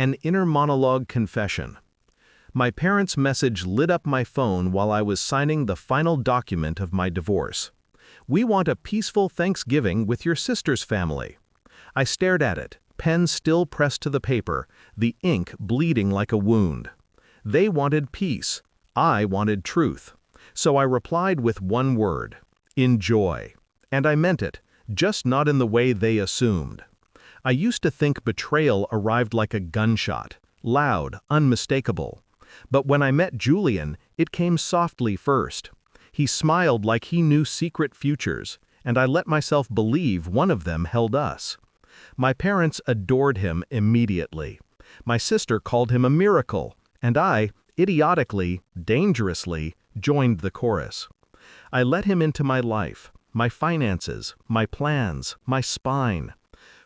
An inner monologue confession. My parents' message lit up my phone while I was signing the final document of my divorce. "We want a peaceful Thanksgiving with your sister's family." I stared at it, pen still pressed to the paper, the ink bleeding like a wound. They wanted peace. I wanted truth. So I replied with one word: enjoy. And I meant it, just not in the way they assumed. I used to think betrayal arrived like a gunshot, loud, unmistakable. But when I met Julian, it came softly first. He smiled like he knew secret futures, and I let myself believe one of them held us. My parents adored him immediately. My sister called him a miracle, and I, idiotically, dangerously, joined the chorus. I let him into my life, my finances, my plans, my spine.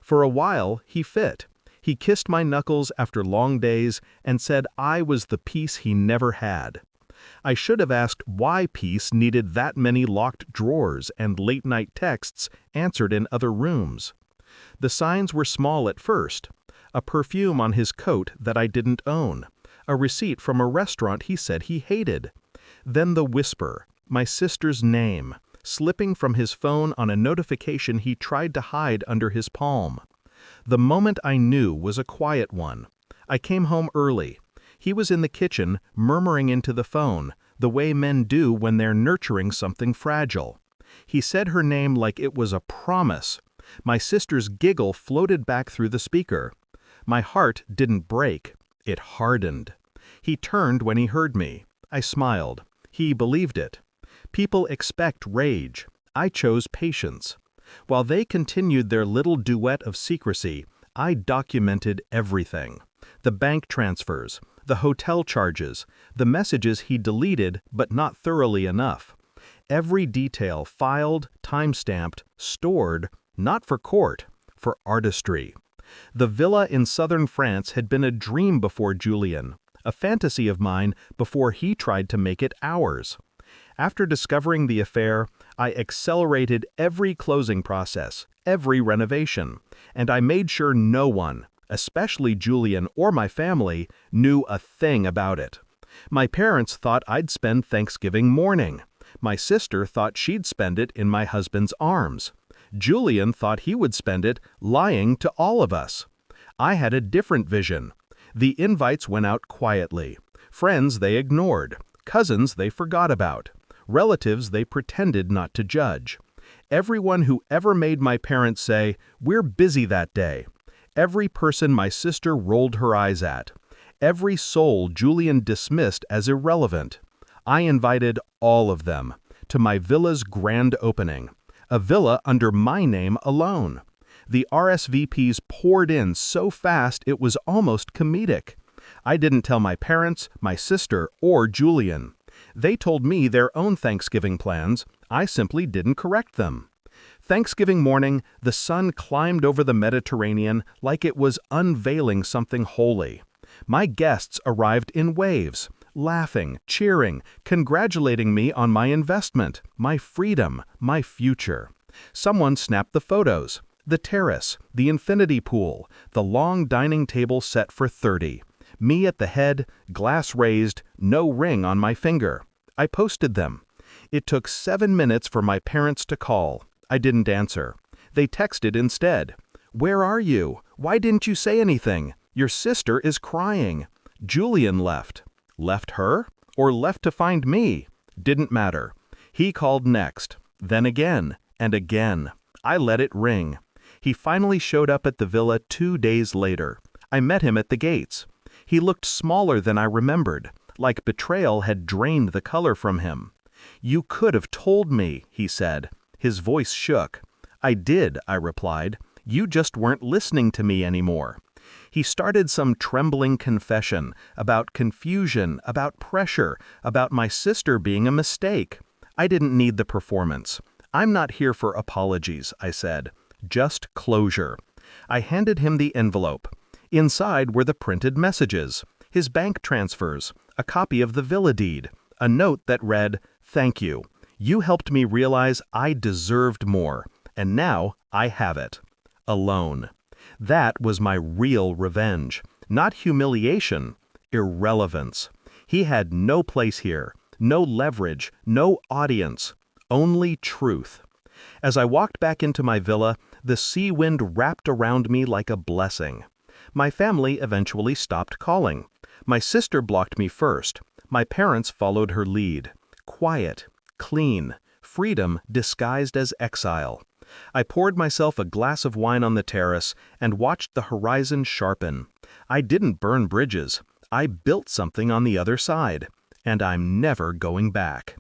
For a while, he fit. He kissed my knuckles after long days and said I was the peace he never had. I should have asked why peace needed that many locked drawers and late-night texts answered in other rooms. The signs were small at first. A perfume on his coat that I didn't own. A receipt from a restaurant he said he hated. Then the whisper, my sister's name, slipping from his phone on a notification he tried to hide under his palm. The moment I knew was a quiet one. I came home early. He was in the kitchen, murmuring into the phone, the way men do when they're nurturing something fragile. He said her name like it was a promise. My sister's giggle floated back through the speaker. My heart didn't break. It hardened. He turned when he heard me. I smiled. He believed it. People expect rage. I chose patience. While they continued their little duet of secrecy, I documented everything. The bank transfers, the hotel charges, the messages he deleted but not thoroughly enough. Every detail filed, time-stamped, stored, not for court, for artistry. The villa in southern France had been a dream before Julian, a fantasy of mine before he tried to make it ours. After discovering the affair, I accelerated every closing process, every renovation, and I made sure no one, especially Julian or my family, knew a thing about it. My parents thought I'd spend Thanksgiving morning. My sister thought she'd spend it in my husband's arms. Julian thought he would spend it lying to all of us. I had a different vision. The invites went out quietly. Friends they ignored. Cousins they forgot about. Relatives they pretended not to judge. Everyone who ever made my parents say, "We're busy that day." Every person my sister rolled her eyes at. Every soul Julian dismissed as irrelevant. I invited all of them to my villa's grand opening. A villa under my name alone. The RSVPs poured in so fast it was almost comedic. I didn't tell my parents, my sister, or Julian. They told me their own Thanksgiving plans. I simply didn't correct them. Thanksgiving morning, the sun climbed over the Mediterranean like it was unveiling something holy. My guests arrived in waves, laughing, cheering, congratulating me on my investment, my freedom, my future. Someone snapped the photos. The terrace, the infinity pool, the long dining table set for 30. Me at the head, glass raised, no ring on my finger. I posted them. It took 7 minutes for my parents to call. I didn't answer. They texted instead. "Where are you? Why didn't you say anything? Your sister is crying." Julian left. Left her? Or left to find me? Didn't matter. He called next. Then again. And again. I let it ring. He finally showed up at the villa 2 days later. I met him at the gates. He looked smaller than I remembered, like betrayal had drained the color from him. "You could have told me," he said. His voice shook. "I did," I replied. "You just weren't listening to me anymore." He started some trembling confession about confusion, about pressure, about my sister being a mistake. I didn't need the performance. "I'm not here for apologies," I said. "Just closure." I handed him the envelope. Inside were the printed messages, his bank transfers, a copy of the villa deed, a note that read, "Thank you. You helped me realize I deserved more, and now I have it. Alone." That was my real revenge. Not humiliation, irrelevance. He had no place here, no leverage, no audience, only truth. As I walked back into my villa, the sea wind wrapped around me like a blessing. My family eventually stopped calling. My sister blocked me first. My parents followed her lead. Quiet, clean, freedom disguised as exile. I poured myself a glass of wine on the terrace and watched the horizon sharpen. I didn't burn bridges. I built something on the other side. And I'm never going back.